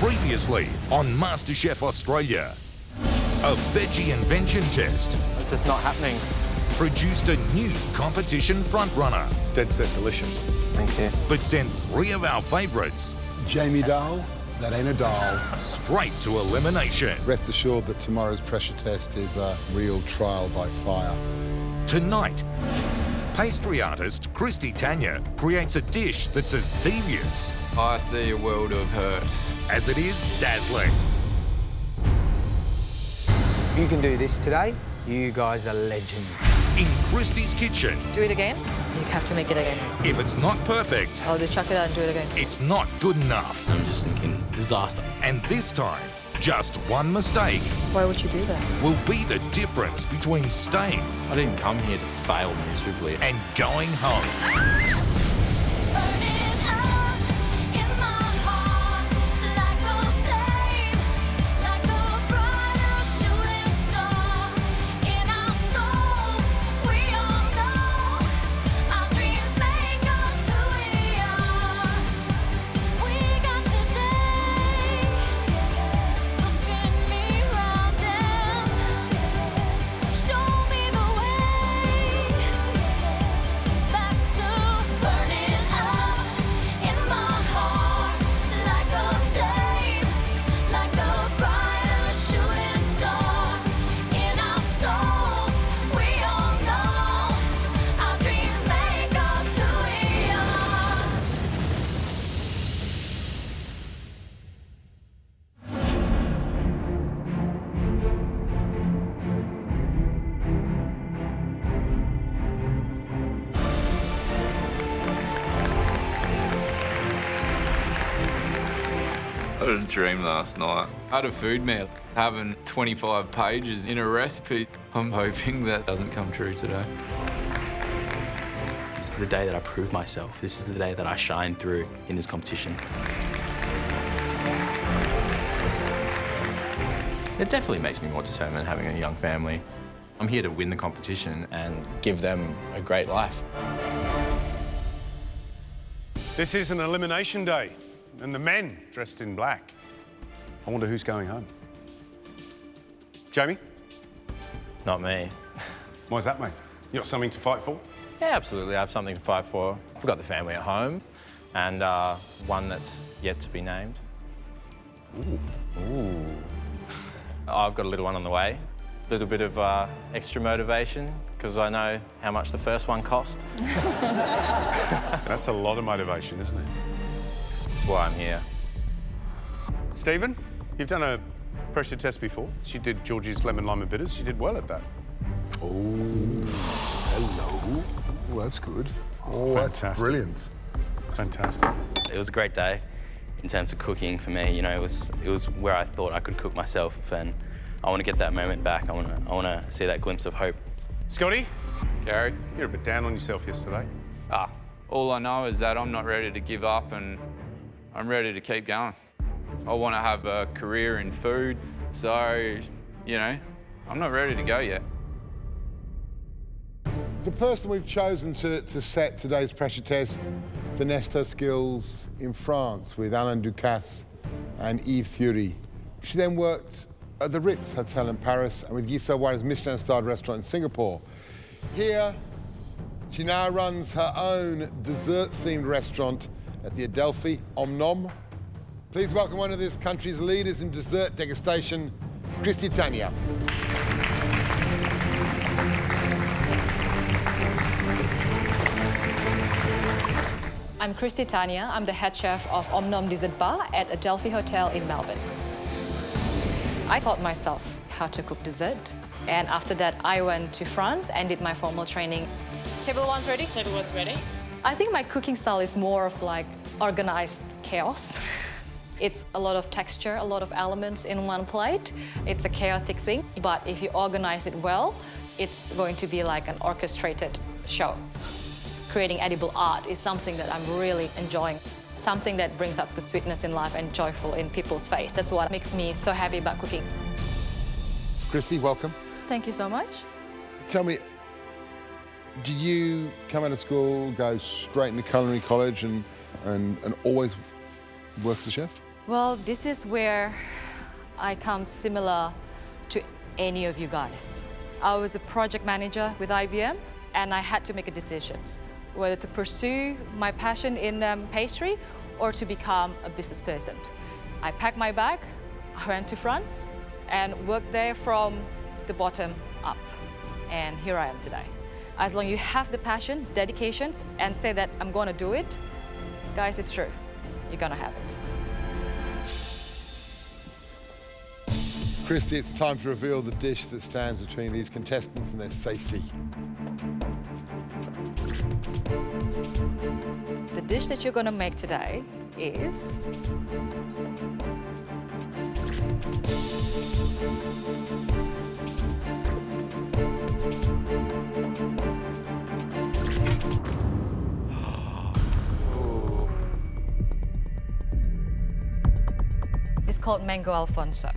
Previously on MasterChef Australia, a veggie invention test It's just not happening. produced a new competition frontrunner, It's dead set delicious. Thank you. but sent 3 of our favourites Jamie Dahl, that ain't a doll. straight to elimination. Rest assured that tomorrow's pressure test is a real trial by fire. Tonight, pastry artist Christy Tanya creates a dish that's as devious I see a world of hurt. as it is dazzling. If you can do this today, you guys are legends. In Christy's kitchen, Do it again. You have to make it again. if it's not perfect, I'll just chuck it out and do it again. it's not good enough. I'm just thinking disaster. And this time, just one mistake Why would you do that? will be the difference between staying I didn't come here to fail miserably. and going home. I had a dream last night. I had a food meal, having 25 pages in a recipe. I'm hoping that doesn't come true today. This is the day that I prove myself. This is the day that I shine through in this competition. It definitely makes me more determined having a young family. I'm here to win the competition and give them a great life. This is an elimination day, and the men dressed in black. I wonder who's going home. Jamie, Not me. why's that, mate? You got something to fight for? Yeah, absolutely. I have something to fight for. I've got the family at home and one that's yet to be named. Ooh. I've got a little one on the way. A little bit of extra motivation because I know how much the first one cost. That's a lot of motivation, isn't it? That's why I'm here. Stephen, you've done a pressure test before. You did Georgie's lemon lime and bitters. You did well at that. Hello. Oh, that's good. Oh, that's Fantastic. brilliant. Fantastic. It was a great day in terms of cooking for me. You know, it was where I thought I could cook myself, and I want to get that moment back. I want to see that glimpse of hope. Scotty, Gary? you're a bit down on yourself yesterday. All I know is that I'm not ready to give up and I'm ready to keep going. I want to have a career in food, so, you know, I'm not ready to go yet. The person we've chosen to set today's pressure test finessed her skills in France with Alain Ducasse and Yves Thury. She then worked at the Ritz Hotel in Paris and with Guy Savoy's Michelin-starred restaurant in Singapore. Here, she now runs her own dessert-themed restaurant at the Adelphi Om Nom. Please welcome one of this country's leaders in dessert degustation, Christy Tanya. I'm Christy Tanya. I'm the head chef of Om Nom Dessert Bar at Adelphi Hotel in Melbourne. I taught myself how to cook dessert. And after that, I went to France and did my formal training. Table one's ready? Table one's ready. I think my cooking style is more of like organized chaos. It's a lot of texture, a lot of elements in one plate. It's a chaotic thing, but if you organize it well, it's going to be like an orchestrated show. Creating edible art is something that I'm really enjoying. Something that brings up the sweetness in life and joyful in people's face. That's what makes me so happy about cooking. Christy, welcome. Thank you so much. Tell me, did you come out of school, go straight into culinary college and always work as a chef? Well, this is where I come similar to any of you guys. I was a project manager with IBM, and I had to make a decision whether to pursue my passion in pastry or to become a business person. I packed my bag, I went to France, and worked there from the bottom up. And here I am today. As long as you have the passion, dedications, and say that I'm gonna do it, guys, it's true. You're gonna have it. Christy, it's time to reveal the dish that stands between these contestants and their safety. The dish that you're gonna make today is it's called Mango Alonso.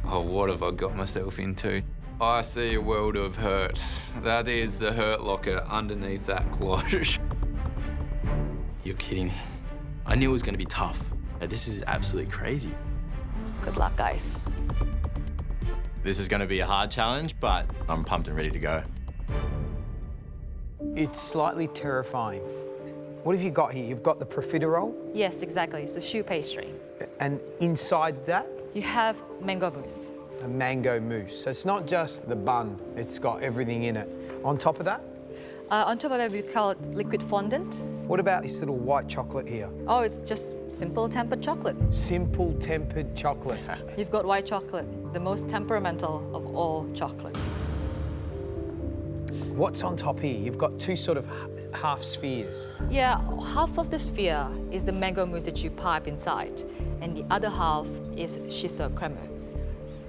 Oh, what have I got myself into? I see a world of hurt. That is the hurt locker underneath that cloche. You're kidding me. I knew it was going to be tough. This is absolutely crazy. Good luck, guys. This is going to be a hard challenge, but I'm pumped and ready to go. It's slightly terrifying. What have you got here? You've got the profiterole, Yes, exactly. It's a choux pastry. and inside that, You have mango mousse. a mango mousse. So it's not just the bun, it's got everything in it. On top of that, On top of that, we call it liquid fondant. what about this little white chocolate here? Oh, it's just simple tempered chocolate. Simple tempered chocolate. You've got white chocolate, the most temperamental of all chocolate. What's on top here? You've got two sort of half spheres. Yeah, half of the sphere is the mango mousse that you pipe inside, and the other half is shiso crema.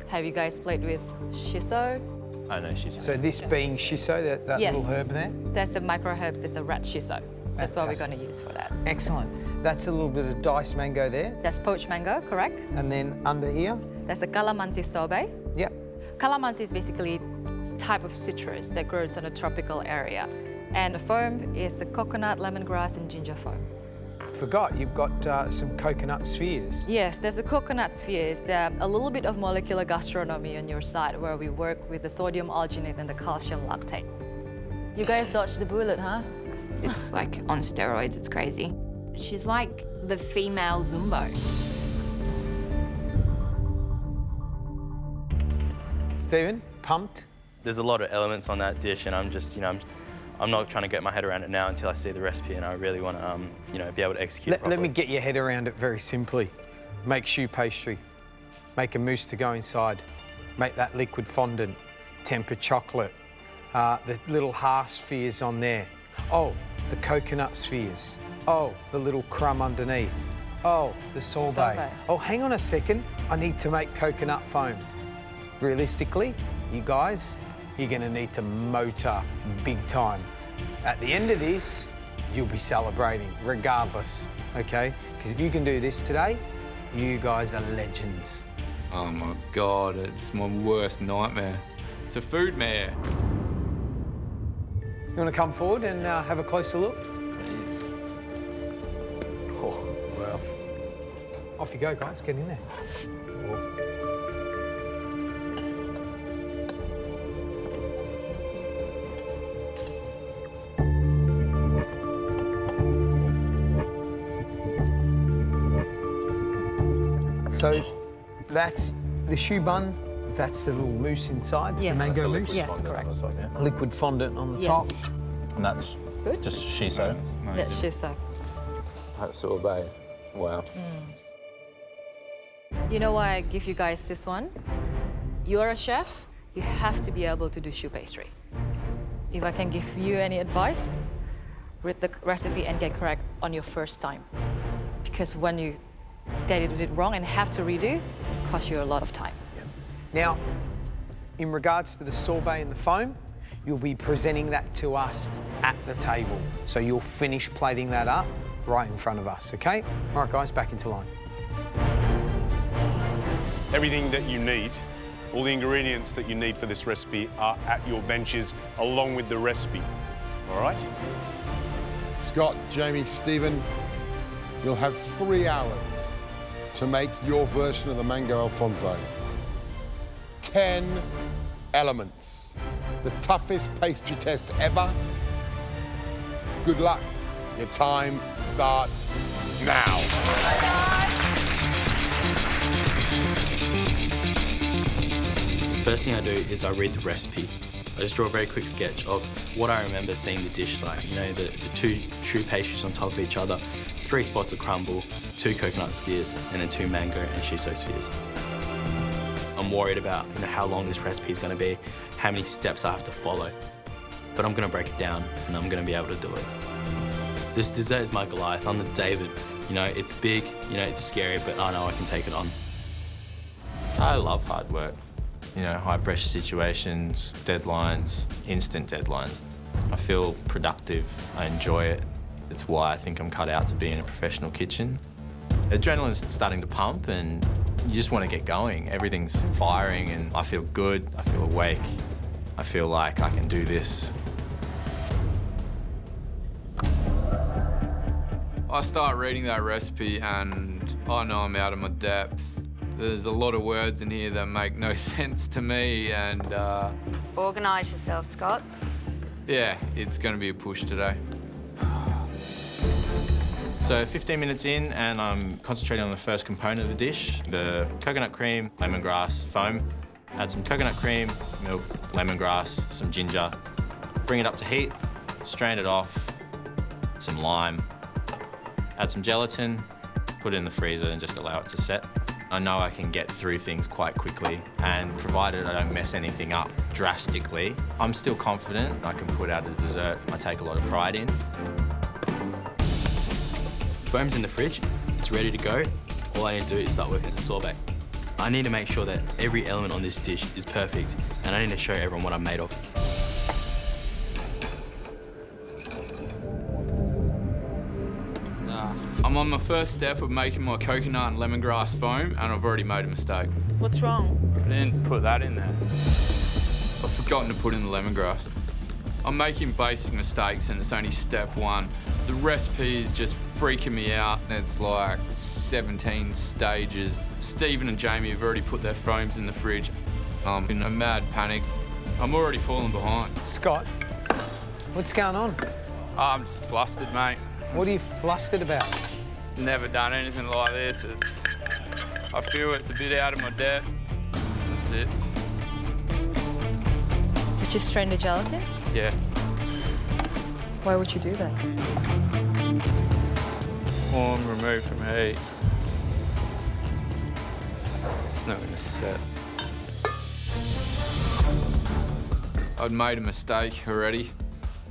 Have you guys played with shiso? I know she's... So this being shiso, that Yes. little herb there? That's the micro herbs, it's a red shiso. That's what we're Fantastic. going to use for that. Excellent. That's a little bit of diced mango there. That's poached mango, correct? And then under here, That's a calamansi sorbet. yep. Calamansi is basically a type of citrus that grows in a tropical area. And the foam is the coconut, lemongrass, and ginger foam. Forgot, you've got some coconut spheres. Yes, there's the coconut spheres. There's a little bit of molecular gastronomy on your side where we work with the sodium alginate and the calcium lactate. You guys dodged the bullet, huh? It's like on steroids, it's crazy. She's like the female Zumbo. Stephen, pumped? There's a lot of elements on that dish, and I'm just, I'm not trying to get my head around it now until I see the recipe, and I really want to, be able to execute it Let me properly. get your head around it very simply. Make choux pastry, make a mousse to go inside, make that liquid fondant, temper chocolate, the little half spheres on there. Oh, the coconut spheres. Oh, the little crumb underneath. Oh, the sorbet. Sorbet. Oh, hang on a second. I need to make coconut foam. Realistically, you guys, you're going to need to motor big time. At the end of this, you'll be celebrating regardless, okay? Because if you can do this today, you guys are legends. Oh my God, it's my worst nightmare. It's a food mare. You want to come forward and have a closer look? Oh, wow. Off you go, guys. Get in there. So that's the choux bun, that's the little mousse inside, Yes. the mango mousse. Yes, correct. Liquid fondant on the Yes. top. And that's Good. just shiso. That's shiso. That sorbet. Wow. You know why I give you guys this one? You're a chef, you have to be able to do choux pastry. If I can give you any advice, read the recipe and get correct on your first time. Because when you get it wrong and have to redo, it costs you a lot of time. Now, in regards to the sorbet and the foam, you'll be presenting that to us at the table. So you'll finish plating that up right in front of us, okay? All right, guys, back into line. Everything that you need, all the ingredients that you need for this recipe are at your benches along with the recipe. All right? Scott, Jamie, Stephen, You'll have 3 hours to make your version of the Mango Alfonso. 10 elements. The toughest pastry test ever. Good luck. Your time starts now. First thing I do is I read the recipe. I just draw a very quick sketch of what I remember seeing the dish like. You know, the 2 true pastries on top of each other, 3 spots of crumble, 2 coconut spheres, and then 2 mango and shiso spheres. I'm worried about, you know, how long this recipe is going to be, how many steps I have to follow. But I'm going to break it down, and I'm going to be able to do it. This dessert is my Goliath. I'm the David. You know, it's big, you know, it's scary, but I know I can take it on. I love hard work. You know, high pressure situations, deadlines, instant deadlines. I feel productive, I enjoy it. It's why I think I'm cut out to be in a professional kitchen. Adrenaline's starting to pump and you just want to get going. Everything's firing and I feel good, I feel awake. I feel like I can do this. I start reading that recipe and I know I'm out of my depth. There's a lot of words in here that make no sense to me and... Organise yourself, Scott. Yeah, it's going to be a push today. So 15 minutes in and I'm concentrating on the first component of the dish, the coconut cream, lemongrass, foam. Add some coconut cream, milk, lemongrass, some ginger. Bring it up to heat, strain it off, some lime. Add some gelatin, put it in the freezer and just allow it to set. I know I can get through things quite quickly and provided I don't mess anything up drastically, I'm still confident I can put out a dessert I take a lot of pride in. Foam's in the fridge, it's ready to go. All I need to do is start working at the sorbet. I need to make sure that every element on this dish is perfect and I need to show everyone what I'm made of. I'm on my first step of making my coconut and lemongrass foam, and I've already made a mistake. What's wrong? I didn't put that in there. I've forgotten to put in the lemongrass. I'm making basic mistakes, and it's only step 1. The recipe is just freaking me out. It's like 17 stages. Stephen and Jamie have already put their foams in the fridge. I'm in a mad panic. I'm already falling behind. Scott, what's going on? I'm just flustered, mate. What are you flustered about? Never done anything like this. I feel it's a bit out of my depth. That's it. Did you strain the gelatin? Yeah. Why would you do that? Warm, remove from heat. It's not going to set. I'd made a mistake already.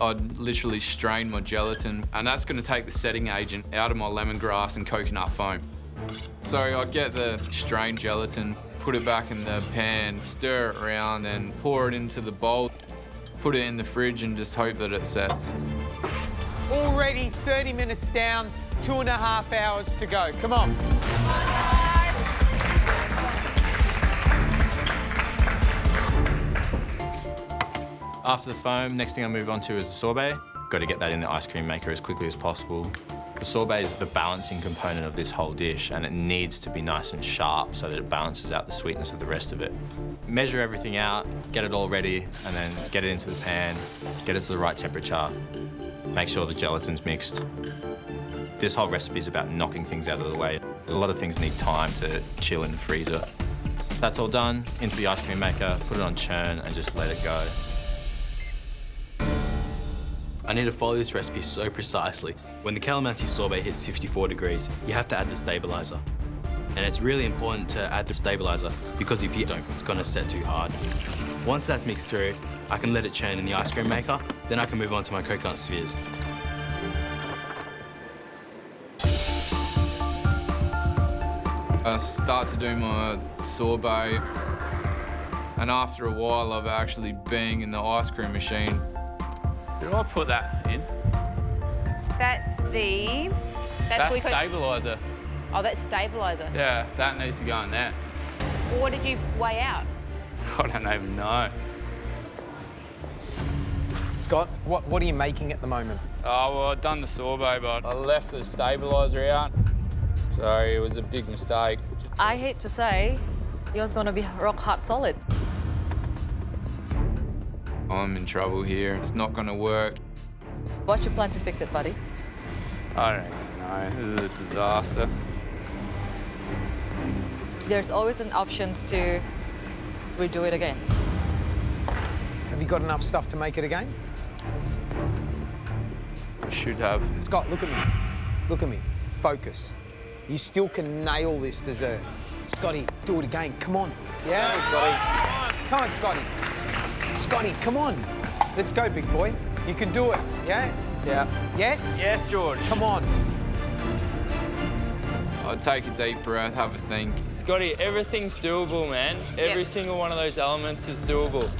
I'd literally strained my gelatin, and that's going to take the setting agent out of my lemongrass and coconut foam. So I get the strained gelatin, put it back in the pan, stir it around, and pour it into the bowl, put it in the fridge, and just hope that it sets. Already 30 minutes down, 2.5 hours to go. Come on. After the foam, next thing I move on to is the sorbet. Got to get that in the ice cream maker as quickly as possible. The sorbet is the balancing component of this whole dish and it needs to be nice and sharp so that it balances out the sweetness of the rest of it. Measure everything out, get it all ready, and then get it into the pan, get it to the right temperature, make sure the gelatin's mixed. This whole recipe is about knocking things out of the way. A lot of things need time to chill in the freezer. That's all done, into the ice cream maker, put it on churn and just let it go. I need to follow this recipe so precisely. When the calamansi sorbet hits 54 degrees, you have to add the stabilizer. And it's really important to add the stabilizer because if you don't, it's gonna set too hard. Once that's mixed through, I can let it churn in the ice cream maker, then I can move on to my coconut spheres. I start to do my sorbet, and after a while of actually being in the ice cream machine, did I put that in? That's the... That's stabiliser. Oh, that's stabiliser. Yeah, that needs to go in there. Well, what did you weigh out? I don't even know. Scott, what are you making at the moment? Oh, well, I've done the sorbet, but I left the stabiliser out. Sorry, it was a big mistake. I hate to say, yours gonna be rock hard solid. I'm in trouble here. It's not gonna work. What's your plan to fix it, buddy? I don't even know. This is a disaster. There's always an option to redo it again. Have you got enough stuff to make it again? Should have. Scott, look at me. Look at me. Focus. You still can nail this dessert. Scotty, do it again. Come on. Yeah? Scotty. Come on, Scotty. Scotty, come on. Let's go, big boy. You can do it, yeah? Yeah. Yes? Yes, George. Come on. I'd take a deep breath, have a think. Scotty, everything's doable, man. Every single one of those elements is doable.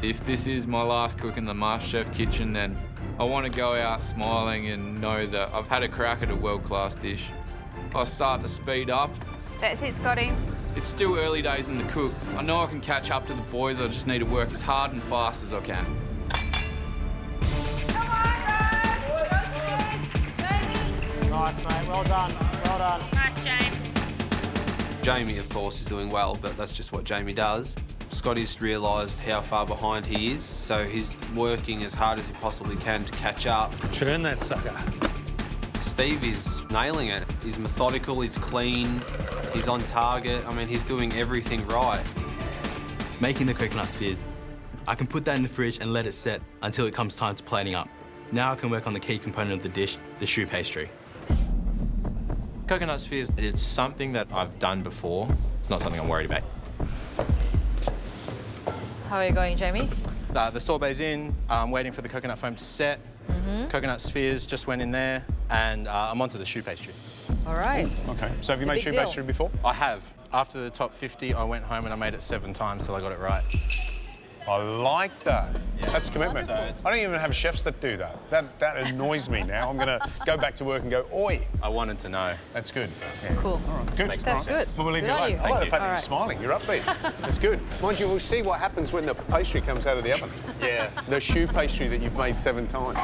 If this is my last cook in the MasterChef kitchen, then I want to go out smiling and know that I've had a crack at a world-class dish. I start to speed up. That's it, Scotty. It's still early days in the cook. I know I can catch up to the boys. I just need to work as hard and fast as I can. Nice, mate. Well done. Well done. Nice, James. Jamie, of course, is doing well, but that's just what Jamie does. Scotty's realised how far behind he is, so he's working as hard as he possibly can to catch up. Churn that sucker. Steve is nailing it. He's methodical, he's clean, he's on target. I mean, he's doing everything right. Making the coconut spheres, I can put that in the fridge and let it set until it comes time to plating up. Now I can work on the key component of the dish, the choux pastry. Coconut spheres, it's something that I've done before. It's not something I'm worried about. How are you going, Jamie? The sorbet's in. I'm waiting for the coconut foam to set. Coconut spheres just went in there, and I'm onto the choux pastry. All right. OK, so have you made choux pastry before? I have. After the top 50, I went home and I made it 7 times till I got it right. I like that. Yeah. That's commitment. So I don't even have chefs that do that. That annoys me now. I'm going to go back to work and go, oi. I wanted to know. That's good. Cool. All right, good. That's good. Well, we'll leave Good you on alone. you. I like the fact that All you're right. smiling. You're upbeat. That's good. Mind you, we'll see what happens when the pastry comes out of the oven. Yeah. The choux pastry that you've made 7 times.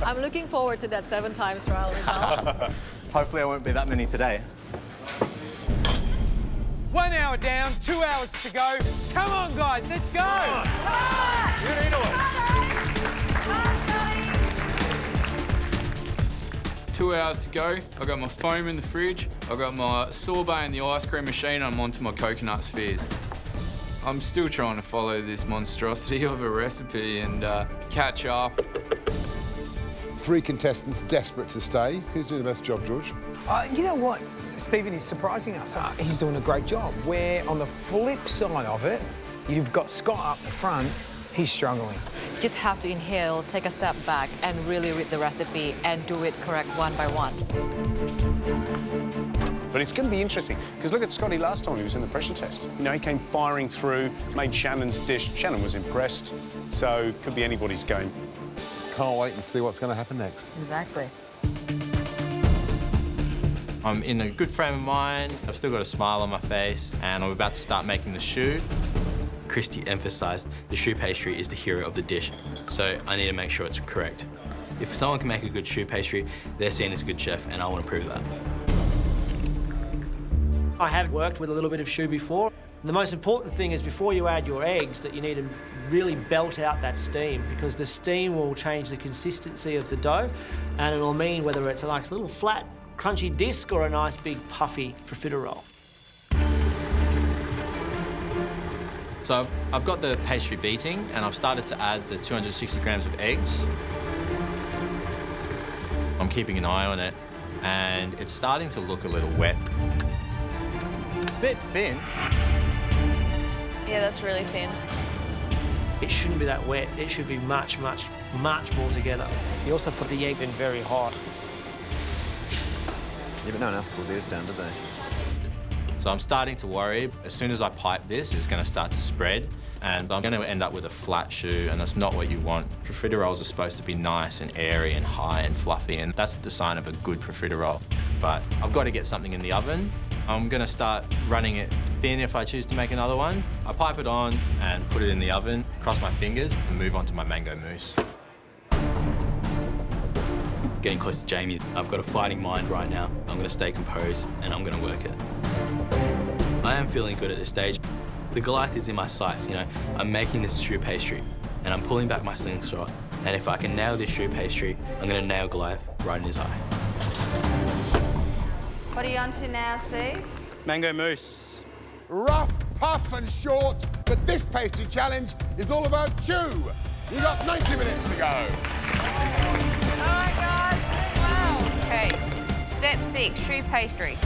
I'm looking forward to that 7 times trial result. Hopefully I won't be that many today. 1 hour down, 2 hours to go. Come on, guys, let's go. Get into it. 2 hours to go. I've got my foam in the fridge. I've got my sorbet in the ice cream machine. I'm onto my coconut spheres. I'm still trying to follow this monstrosity of a recipe and catch up. 3 contestants desperate to stay. Who's doing the best job, George? You know what? Stephen is surprising us. He's doing a great job. Where on the flip side of it, you've got Scott up the front, he's struggling. You just have to inhale, take a step back, and really read the recipe and do it correct one by one. But it's going to be interesting, because look at Scotty last time he was in the pressure test. You know, he came firing through, made Shannon's dish. Shannon was impressed, so could be anybody's game. Can't wait and see what's going to happen next. Exactly. I'm in a good frame of mind. I've still got a smile on my face, and I'm about to start making the choux. Christy emphasised the choux pastry is the hero of the dish, so I need to make sure it's correct. If someone can make a good choux pastry, they're seen as a good chef, and I want to prove that. I have worked with a little bit of choux before. The most important thing is before you add your eggs that you need to really belt out that steam, because the steam will change the consistency of the dough, and it'll mean whether it's like a little flat, crunchy disc or a nice big puffy profiterole. So I've got the pastry beating, and I've started to add the 260 grams of eggs. I'm keeping an eye on it, and it's starting to look a little wet. It's a bit thin. Yeah, that's really thin. It shouldn't be that wet. It should be much, much, much more together. You also put the egg in very hot. Yeah, but no one else cooled theirs down, did they? So I'm starting to worry. As soon as I pipe this, it's going to start to spread, and I'm going to end up with a flat choux, and that's not what you want. Profiteroles are supposed to be nice and airy and high and fluffy, and that's the sign of a good profiterole. But I've got to get something in the oven. I'm going to start running it thin if I choose to make another one. I pipe it on and put it in the oven, cross my fingers, and move on to my mango mousse. getting close to Jamie. I've got a fighting mind right now. I'm going to stay composed and I'm going to work it. I am feeling good at this stage. The Goliath is in my sights, you know. I'm making this choux pastry and I'm pulling back my slingshot. And if I can nail this choux pastry, I'm going to nail Goliath right in his eye. What are you on to now, Steve? Mango mousse. Rough, puff and short, but this pastry challenge is all about choux. You've got 90 minutes to go. All right, guys. Wow. Okay. Step 6, choux pastry.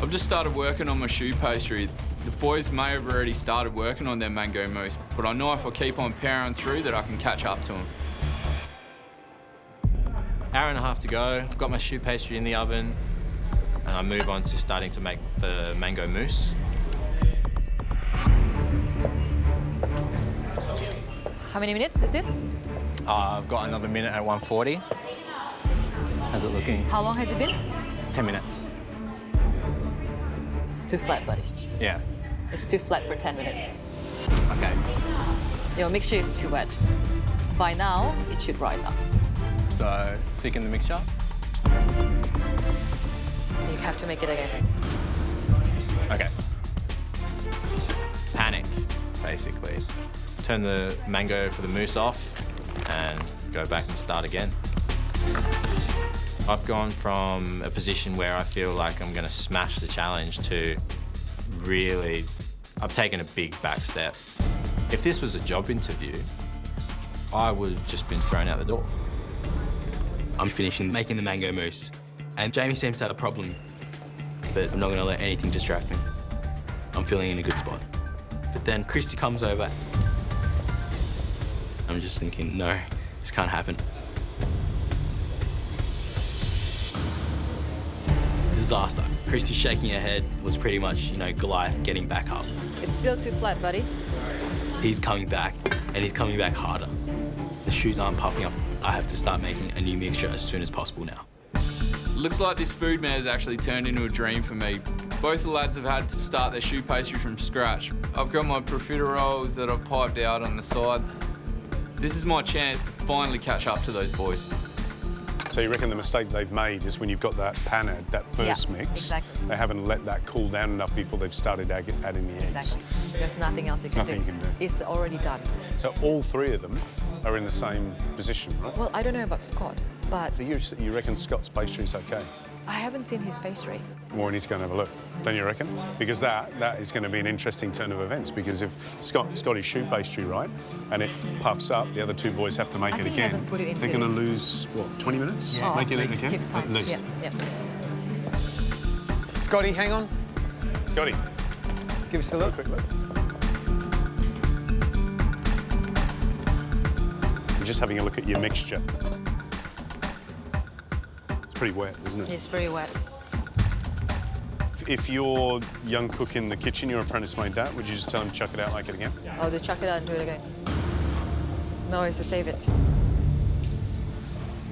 I've just started working on my choux pastry. The boys may have already started working on their mango mousse, but I know if I keep on powering through that I can catch up to them. Hour and a half to go. I've got my choux pastry in the oven, and I move on to starting to make the mango mousse. How many minutes is it? I've got another minute at 140. How's it looking? How long has it been? 10 minutes. It's too flat, buddy. Yeah. It's too flat for 10 minutes. Okay. Your mixture is too wet. By now, it should rise up. So, thicken the mixture. You have to make it again. Okay. Panic, basically. Turn the mango for the mousse off and go back and start again. I've gone from a position where I feel like I'm going to smash the challenge to really, I've taken a big back step. If this was a job interview, I would have just been thrown out the door. I'm finishing making the mango mousse, and Jamie seems to have a problem, but I'm not going to let anything distract me. I'm feeling in a good spot. But then Christy comes over. I'm just thinking, no, this can't happen. Disaster. Christy shaking her head was pretty much, you know, Goliath getting back up. It's still too flat, buddy. He's coming back, and he's coming back harder. The choux aren't puffing up. I have to start making a new mixture as soon as possible now. Looks like this food mare has actually turned into a dream for me. Both the lads have had to start their choux pastry from scratch. I've got my profiteroles that I've piped out on the side. This is my chance to finally catch up to those boys. So you reckon the mistake they've made is when you've got that panade, that first mix, exactly. they haven't let that cool down enough before they've started adding the eggs. Exactly. There's nothing else you can do. Nothing you can do. It's already done. So all three of them are in the same position, right? Well, I don't know about Scott, but So you reckon Scott's pastry's okay? I haven't seen his pastry. Well, we need to go and have a look, don't you reckon? Because that is going to be an interesting turn of events, because if Scott's got his choux pastry right and it puffs up, the other two boys have to make I it think he again. hasn't put it into- They're going to lose, what, 20 minutes? Yeah. Making it It again? takes time. At least. Yeah. Scotty, hang on. Scotty, Give us a let's look. have a quick look. I'm just having a look at your mixture. It's pretty wet, isn't it? It's very wet. If your young cook in the kitchen, your apprentice made that, would you just tell him to chuck it out, make it again? I'll do chuck it out and do it again. No, it's to save it.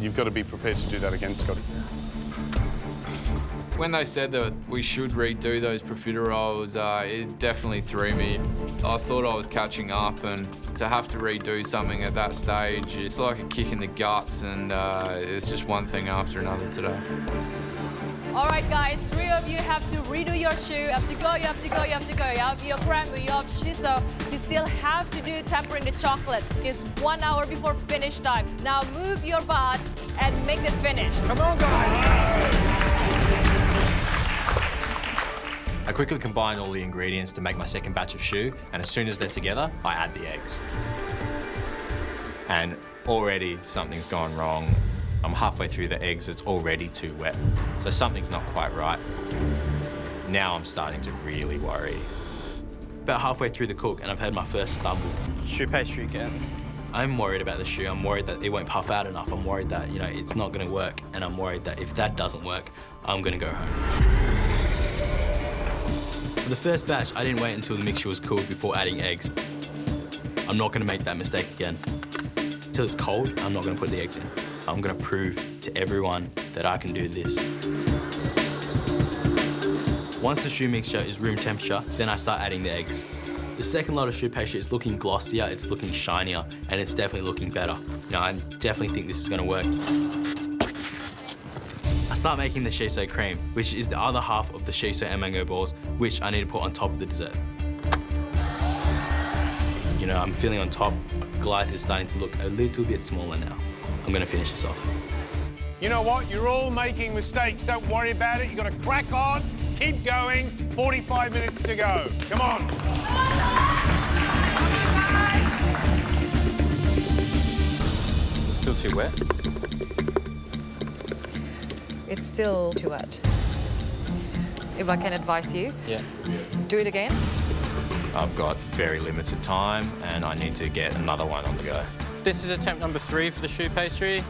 You've got to be prepared to do that again, Scotty. When they said that we should redo those profiteroles, it definitely threw me. I thought I was catching up, and to have to redo something at that stage, it's like a kick in the guts, and it's just one thing after another today. All right, guys, 3 of you have to redo your choux. You have to go, you have to go, you have to go. You have your crème, you have shiso. You still have to do tempering the chocolate. It's 1 hour before finish time. Now move your butt and make this finish. Come on, guys. I quickly combine all the ingredients to make my second batch of choux, and as soon as they're together, I add the eggs. And already something's gone wrong. I'm halfway through the eggs, it's already too wet. So something's not quite right. Now I'm starting to really worry. About halfway through the cook, and I've had my first stumble. Choux pastry again. I'm worried about the choux. I'm worried that it won't puff out enough. I'm worried that, you know, it's not going to work. And I'm worried that if that doesn't work, I'm going to go home. For the first batch, I didn't wait until the mixture was cooled before adding eggs. I'm not going to make that mistake again. Until it's cold, I'm not going to put the eggs in. I'm going to prove to everyone that I can do this. Once the choux mixture is room temperature, then I start adding the eggs. The second lot of choux pastry is looking glossier, it's looking shinier, and it's definitely looking better. You know, I definitely think this is going to work. start making the shiso cream, which is the other half of the shiso and mango balls, which I need to put on top of the dessert. You know, I'm feeling on top. Goliath is starting to look a little bit smaller now. I'm gonna finish this off. You know what? You're all making mistakes. Don't worry about it. You've got to crack on, keep going. 45 minutes to go. Come on. Is it still too wet? It's still too wet. If I can advise you, Yeah. do it again. I've got very limited time and I need to get another one on the go. This is attempt number 3 for the choux pastry.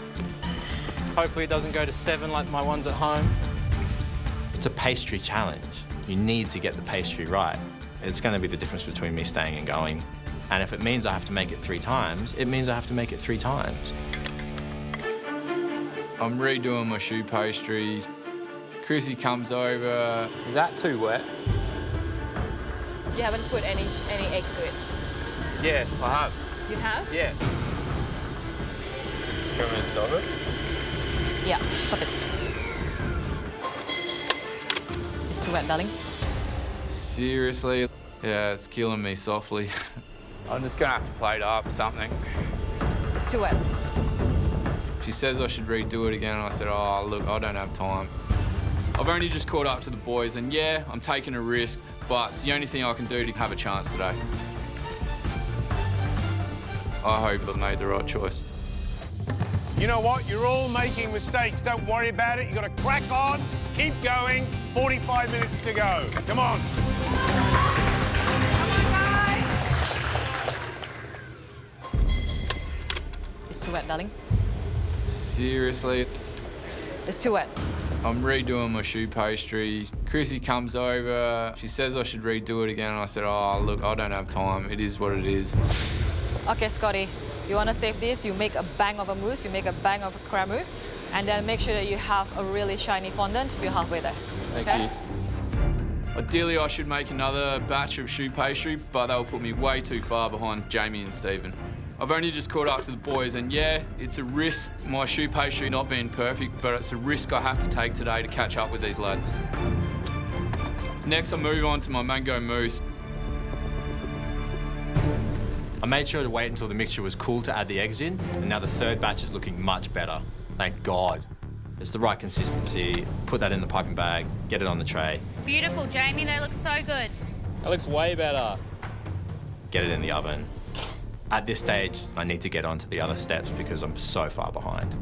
Hopefully it doesn't go to 7 like my ones at home. It's a pastry challenge. You need to get the pastry right. It's going to be the difference between me staying and going. And if it means I have to make it 3 times, it means I have to make it 3 times. I'm redoing my choux pastry. Chrissy comes over. Is that too wet? You haven't put any eggs to it. Yeah, I have. You have? Yeah. You want me to stop it? Yeah, stop it. It's too wet, darling. Seriously? Yeah, it's killing me softly. I'm just gonna have to plate up something. It's too wet. She says I should redo it again, and I said, oh, look, I don't have time. I've only just caught up to the boys, and yeah, I'm taking a risk, but it's the only thing I can do to have a chance today. I hope I've made the right choice. You know what? You're all making mistakes. Don't worry about it. You've got to crack on, keep going. 45 minutes to go. Come on. It's too wet, darling. Seriously? It's too wet. I'm redoing my choux pastry. Chrissy comes over. She says I should redo it again, and I said, oh, look, I don't have time. It is what it is. Okay, Scotty, you want to save this? You make a bang of a mousse, you make a bang of a crème, and then make sure that you have a really shiny fondant. You're halfway there. Thank okay? you. Ideally, I should make another batch of choux pastry, but that will put me way too far behind Jamie and Stephen. I've only just caught up to the boys, and yeah, it's a risk, my choux pastry not being perfect, but it's a risk I have to take today to catch up with these lads. Next, I move on to my mango mousse. I made sure to wait until the mixture was cool to add the eggs in, and now the third batch is looking much better. Thank God. It's the right consistency. Put that in the piping bag, get it on the tray. Beautiful, Jamie. They look so good. That looks way better. Get it in the oven. At this stage, I need to get onto the other steps because I'm so far behind.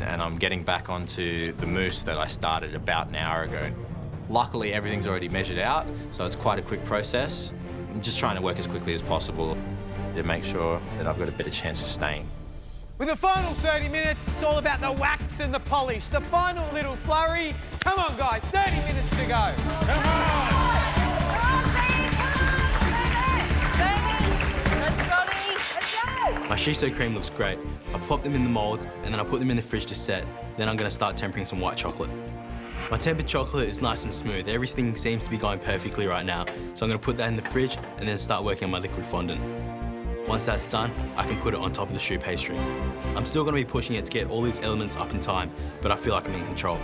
And I'm getting back onto the mousse that I started about an hour ago. Luckily, everything's already measured out, so it's quite a quick process. I'm just trying to work as quickly as possible to make sure that I've got a better chance of staying. With the final 30 minutes, it's all about the wax and the polish, the final little flurry. Come on, guys, 30 minutes to go. Come on! My shiso cream looks great. I pop them in the mould and then I put them in the fridge to set. Then I'm gonna start tempering some white chocolate. My tempered chocolate is nice and smooth. Everything seems to be going perfectly right now. So I'm gonna put that in the fridge and then start working on my liquid fondant. Once that's done, I can put it on top of the choux pastry. I'm still gonna be pushing it to get all these elements up in time, but I feel like I'm in control.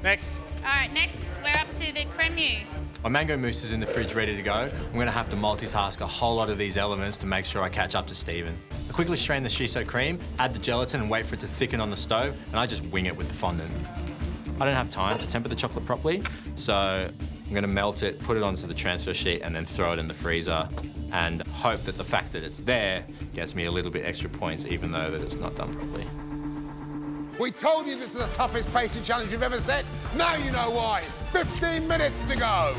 Next. All right, next we're up to the crème. My mango mousse is in the fridge ready to go. I'm going to have to multitask a whole lot of these elements to make sure I catch up to Stephen. I quickly strain the shiso cream, add the gelatin and wait for it to thicken on the stove, and I just wing it with the fondant. I don't have time to temper the chocolate properly, so I'm going to melt it, put it onto the transfer sheet and then throw it in the freezer and hope that the fact that it's there gets me a little bit extra points even though that it's not done properly. We told you this is the toughest pastry challenge you've ever set. Now you know why. 15 minutes to go.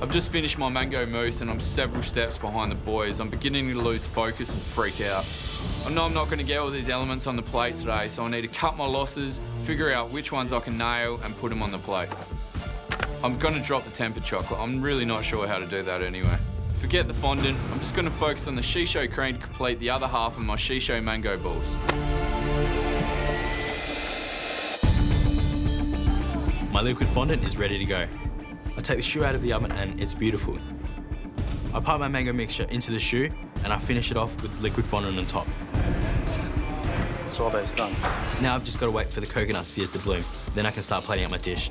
I've just finished my mango mousse and I'm several steps behind the boys. I'm beginning to lose focus and freak out. I know I'm not going to get all these elements on the plate today, so I need to cut my losses, figure out which ones I can nail and put them on the plate. I'm going to drop the tempered chocolate. I'm really not sure how to do that anyway. Forget the fondant. I'm just going to focus on the shiso cream to complete the other half of my shiso mango balls. My liquid fondant is ready to go. I take the choux out of the oven and it's beautiful. I pipe my mango mixture into the choux and I finish it off with liquid fondant on top. sorbet's done. Now I've just got to wait for the coconut spheres to bloom. Then I can start plating up my dish.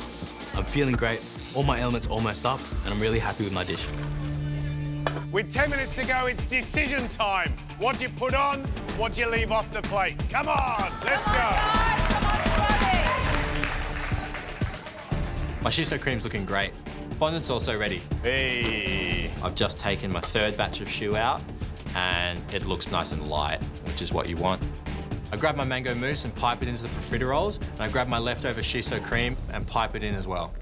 I'm feeling great. All my elements almost up, and I'm really happy with my dish. With 10 minutes to go, it's decision time. What do you put on? What do you leave off the plate? Come on, let's go. My shiso cream's looking great. Fondant's also ready. Hey. I've just taken my third batch of choux out, and it looks nice and light, which is what you want. I grab my mango mousse and pipe it into the profiteroles, and I grab my leftover shiso cream and pipe it in as well.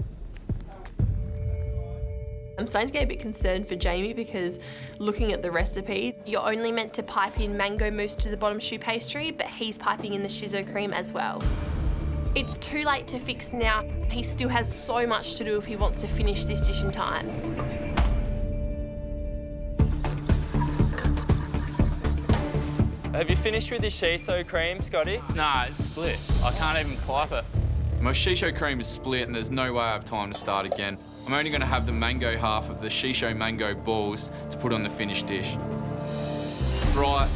I'm starting to get a bit concerned for Jamie because looking at the recipe, you're only meant to pipe in mango mousse to the bottom choux pastry, but he's piping in the shiso cream as well. It's too late to fix now. He still has so much to do if he wants to finish this dish in time. Have you finished with your shiso cream, Scotty? Nah, it's split. I can't even pipe it. My shiso cream is split and there's no way I have time to start again. I'm only going to have the mango half of the shiso mango balls to put on the finished dish. Right,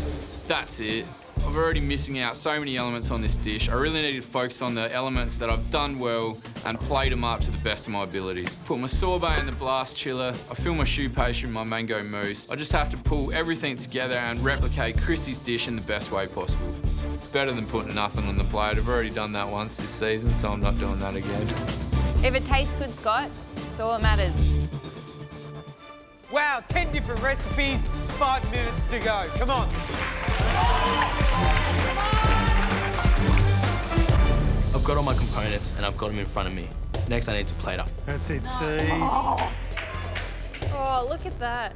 that's it. I'm already missing out so many elements on this dish. I really need to focus on the elements that I've done well and plate them up to the best of my abilities. Put my sorbet in the blast chiller. I fill my choux pastry with my mango mousse. I just have to pull everything together and replicate Christy's dish in the best way possible. Better than putting nothing on the plate. I've already done that once this season, so I'm not doing that again. If it tastes good, Scott, that's all that matters. Wow, 10 different recipes, 5 minutes to go. Come on. I've got all my components and I've got them in front of me. Next, I need to plate up. That's it, Steve. Oh, look at that.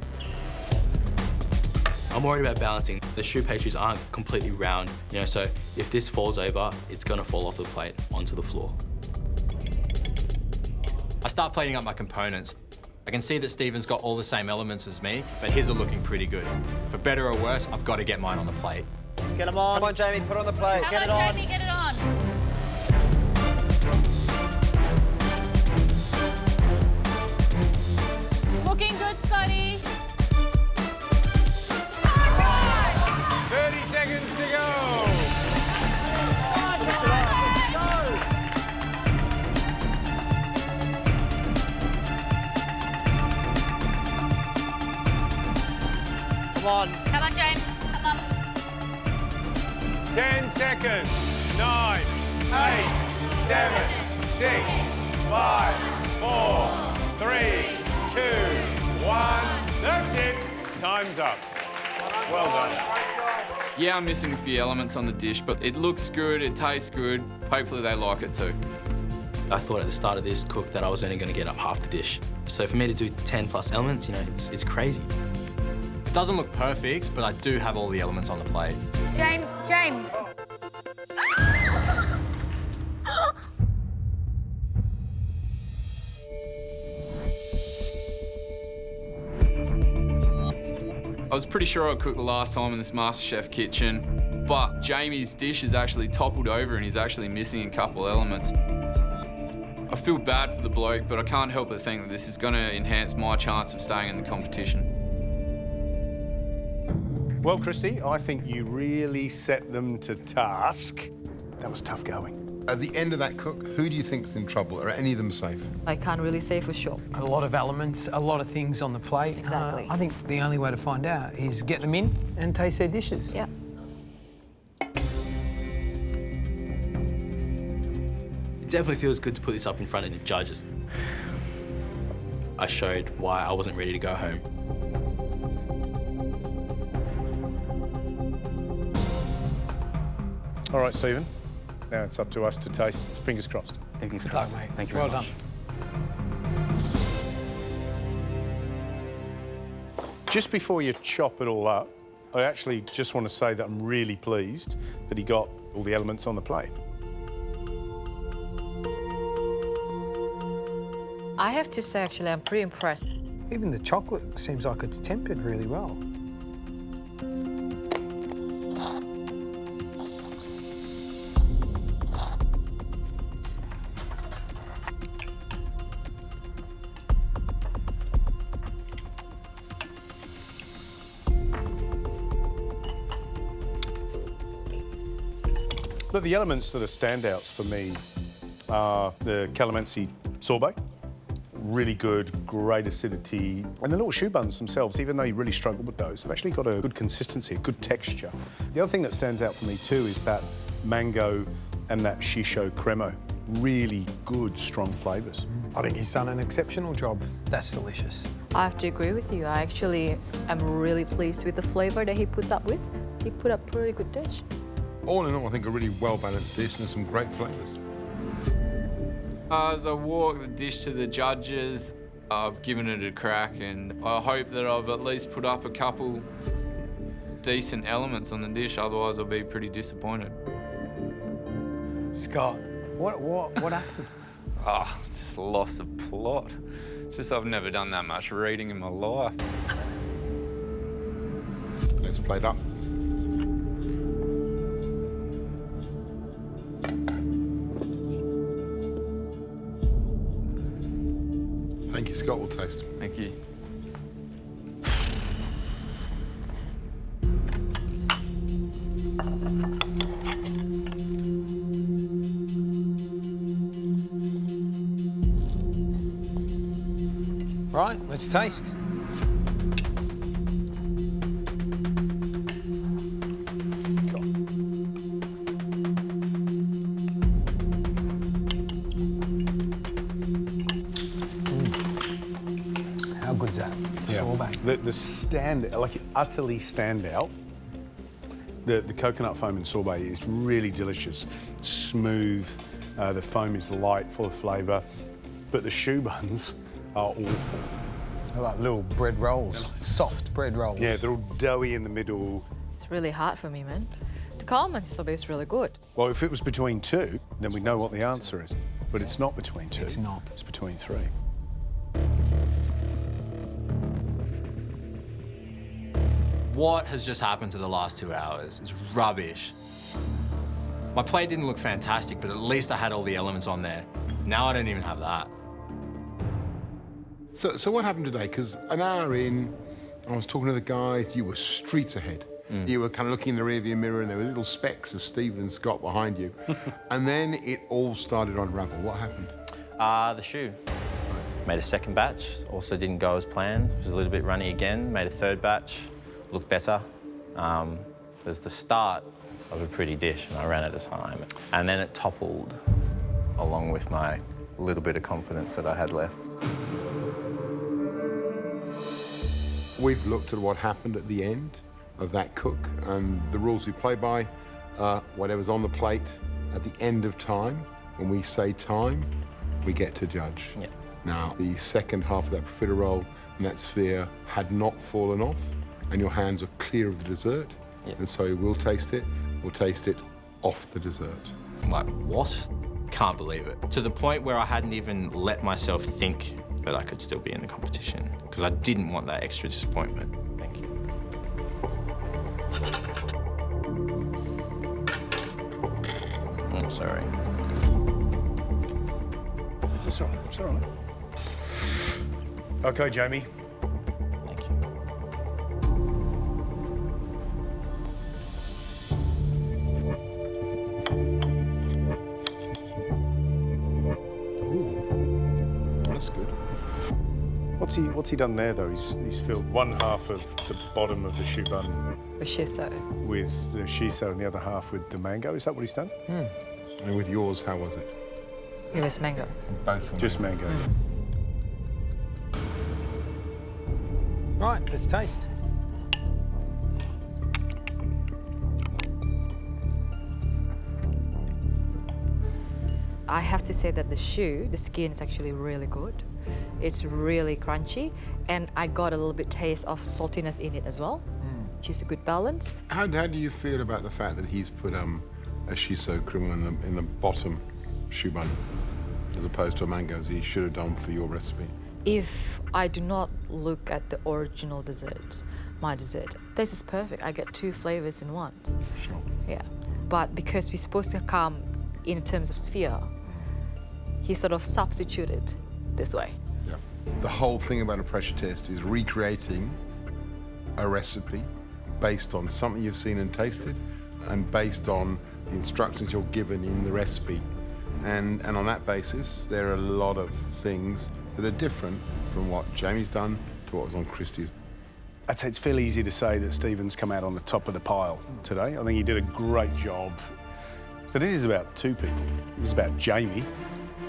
I'm worried about balancing. The choux pastries aren't completely round, you know, so if this falls over, it's gonna fall off the plate onto the floor. I start plating up my components. I can see that Stephen's got all the same elements as me, but his are looking pretty good. For better or worse, I've got to get mine on the plate. Get them on. Come on, Jamie, put on the plate. Come Get it on, on. Jamie, get it on. Looking good, Scotty. 30 seconds to go. Come on. Come on, James. Come on. 10 seconds. 9, 8, 7, 6, 5, 4, 3, 2, 1. That's it. Time's up. Well done. Yeah, I'm missing a few elements on the dish, but it looks good, it tastes good. Hopefully they like it too. I thought at the start of this cook that I was only going to get up half the dish. So for me to do 10 plus elements, you know, it's crazy. It doesn't look perfect, but I do have all the elements on the plate. James. I was pretty sure I cooked the last time in this MasterChef kitchen, but Jamie's dish is actually toppled over and he's actually missing a couple elements. I feel bad for the bloke, but I can't help but think that this is going to enhance my chance of staying in the competition. Well, Christy, I think you really set them to task. That was tough going. At the end of that cook, who do you think's in trouble? Are any of them safe? I can't really say for sure. A lot of elements, a lot of things on the plate. Exactly. I think the only way to find out is get them in and taste their dishes. Yeah. It definitely feels good to put this up in front of the judges. I showed why I wasn't ready to go home. All right, Stephen. Now it's up to us to taste. Fingers crossed. Fingers Good crossed. luck, mate. Thank you very Well much. Just before you chop it all up, I actually just want to say that I'm really pleased that he got all the elements on the plate. I have to say, actually, I'm pretty impressed. Even the chocolate seems like it's tempered really well. Look, the elements that are standouts for me are the calamansi sorbet. Really good, great acidity. And the little choux buns themselves, even though you really struggle with those, they've actually got a good consistency, a good texture. The other thing that stands out for me too is that mango and that shisho cremo. Really good, strong flavours. I think he's done an exceptional job. That's delicious. I have to agree with you. I actually am really pleased with the flavour that he puts up with. He put up a pretty good dish. All in all, I think a really well-balanced dish and some great flavours. As I walk the dish to the judges, I've given it a crack, and I hope that I've at least put up a couple decent elements on the dish, otherwise I'll be pretty disappointed. Scott, what happened? Just lost the plot. Just I've never done that much reading in my life. Let's plate up. Thank you, Scott. We'll taste. Thank you. Right, let's taste. How good's that? Sorbet. The stand, like utterly stand out. The coconut foam in sorbet is really delicious, smooth. The foam is light, full of flavour, but the choux buns are awful. They're like little bread rolls, soft bread rolls. Yeah, they're all doughy in the middle. It's really hard for me, man. The calamansi sorbet is really good. Well, if it was between two, then we'd know what the answer is. But it's not between two. It's not. It's between three. What has just happened to the last 2 hours is rubbish. My plate didn't look fantastic, but at least I had all the elements on there. Now I don't even have that. So what happened today? Because an hour in, I was talking to the guys, you were streets ahead. You were kind of looking in the rearview mirror and there were little specks of Stephen and Scott behind you. And then it all started to unravel. What happened? The choux. Made a second batch, also didn't go as planned. It was a little bit runny again. Made a third batch, looked better. It was the start of a pretty dish and I ran out of time. And then it toppled along with my little bit of confidence that I had left. We've looked at what happened at the end of that cook and the rules we play by. Whatever's on the plate at the end of time, when we say time, we get to judge. Yeah. Now, the second half of that profiterole and that sphere had not fallen off and your hands are clear of the dessert. Yeah. And so we'll taste it off the dessert. I'm like, what? Can't believe it. To the point where I hadn't even let myself think that I could still be in the competition because I didn't want that extra disappointment. Thank you. I'm sorry. It's all right, it's all right. OK, Jamie. Thank you. That's good. What's he done there though? He's filled one half of the bottom of the choux bun With shiso. with the shiso and the other half with the mango. Is that what he's done? And with yours, how was it? It was mango. Both were Just mango. Right, let's taste. I have to say that the choux, the skin is actually really good. It's really crunchy, and I got a little bit taste of saltiness in it as well, which is a good balance. How do you feel about the fact that he's put a shiso crema in the bottom choux bun, as opposed to a mango, as he should have done for your recipe? If I do not look at the original dessert, my dessert, this is perfect. I get two flavors in one. Sure. Yeah, but because we're supposed to come in terms of sphere, he sort of substituted this way. Yeah. The whole thing about a pressure test is recreating a recipe based on something you've seen and tasted and based on the instructions you're given in the recipe. And on that basis, there are a lot of things that are different from what Jamie's done to what was on Christy's. I'd say it's fairly easy to say that Stephen's come out on the top of the pile today. I think he did a great job. So this is about two people. This is about Jamie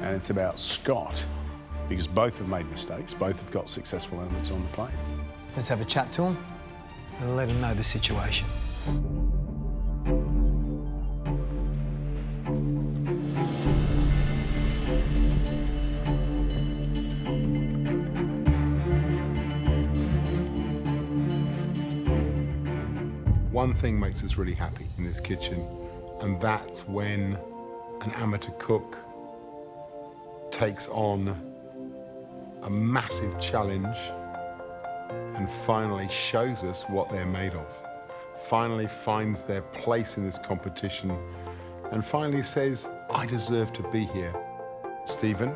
and it's about Scott, because both have made mistakes, both have got successful elements on the plate. Let's have a chat to him and let him know the situation. One thing makes us really happy in this kitchen, and that's when an amateur cook takes on a massive challenge and finally shows us what they're made of, finally finds their place in this competition, and finally says, I deserve to be here. Stephen,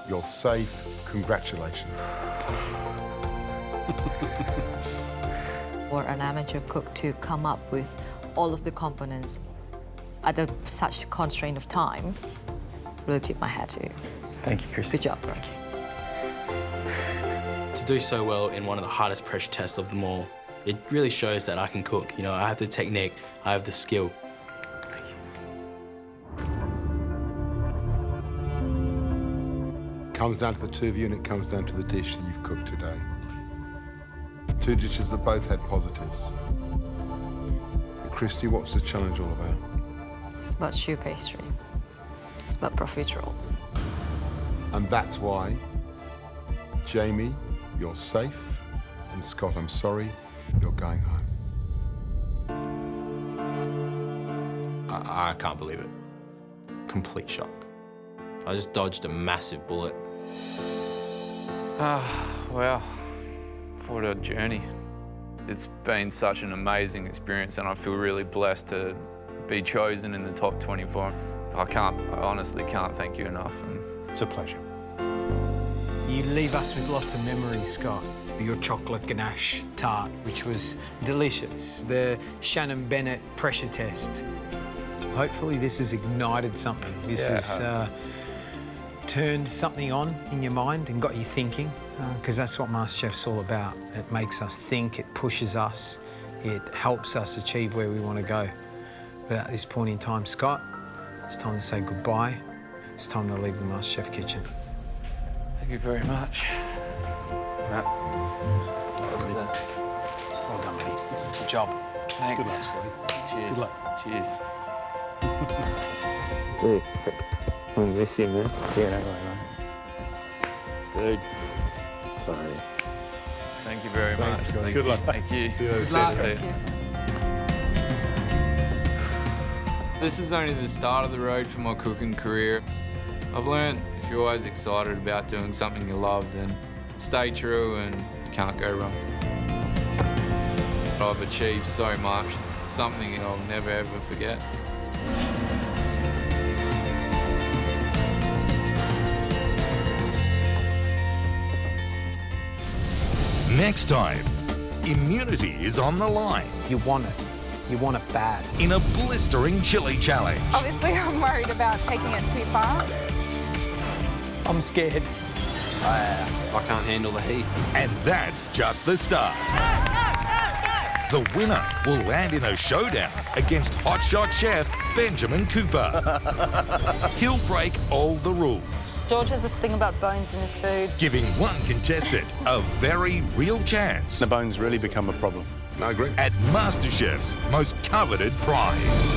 you're safe. Congratulations. For an amateur cook to come up with all of the components at such constraint of time, really tip my hat to you. Thank you, Christy. Good job. Thank you. To do so well in one of the hardest pressure tests of them all, it really shows that I can cook. You know, I have the technique, I have the skill. Comes down to the two of you, and it comes down to the dish that you've cooked today. Two dishes that both had positives. But Christy, what's the challenge all about? It's about choux pastry. It's about profiteroles. And that's why, Jamie, you're safe, and Scott, I'm sorry, you're going home. I can't believe it. Complete shock. I just dodged a massive bullet. Wow. What a journey. It's been such an amazing experience, and I feel really blessed to be chosen in the top 24. I honestly can't thank you enough. It's a pleasure. You leave us with lots of memories, Scott. Your chocolate ganache tart, which was delicious. The Shannon Bennett pressure test. Hopefully this has ignited something. This has turned something on in your mind and got you thinking, because that's what MasterChef's all about. It makes us think, it pushes us, it helps us achieve where we want to go. But at this point in time, Scott, it's time to say goodbye. It's time to leave the MasterChef kitchen. Thank you very much. Matt. Well done, buddy. Good job. Thanks. Good luck, Scotty. Cheers. Good luck. Cheers. Dude, I miss you, man. See you later, man. Dude. Sorry. Thank you very much. Scotty. Good luck. Thank you. Good luck. Thank you. This is only the start of the road for my cooking career. I've learned if you're always excited about doing something you love, then stay true and you can't go wrong. I've achieved so much, something I'll never ever forget. Next time, immunity is on the line. You want it. You want it bad. In a blistering chili challenge. Obviously, I'm worried about taking it too far. I'm scared. I can't handle the heat. And that's just the start. The winner will land in a showdown against hotshot chef Benjamin Cooper. He'll break all the rules, George has a thing about bones in his food. giving one contestant a very real chance The bones really become a problem. I agree. at MasterChef's most coveted prize.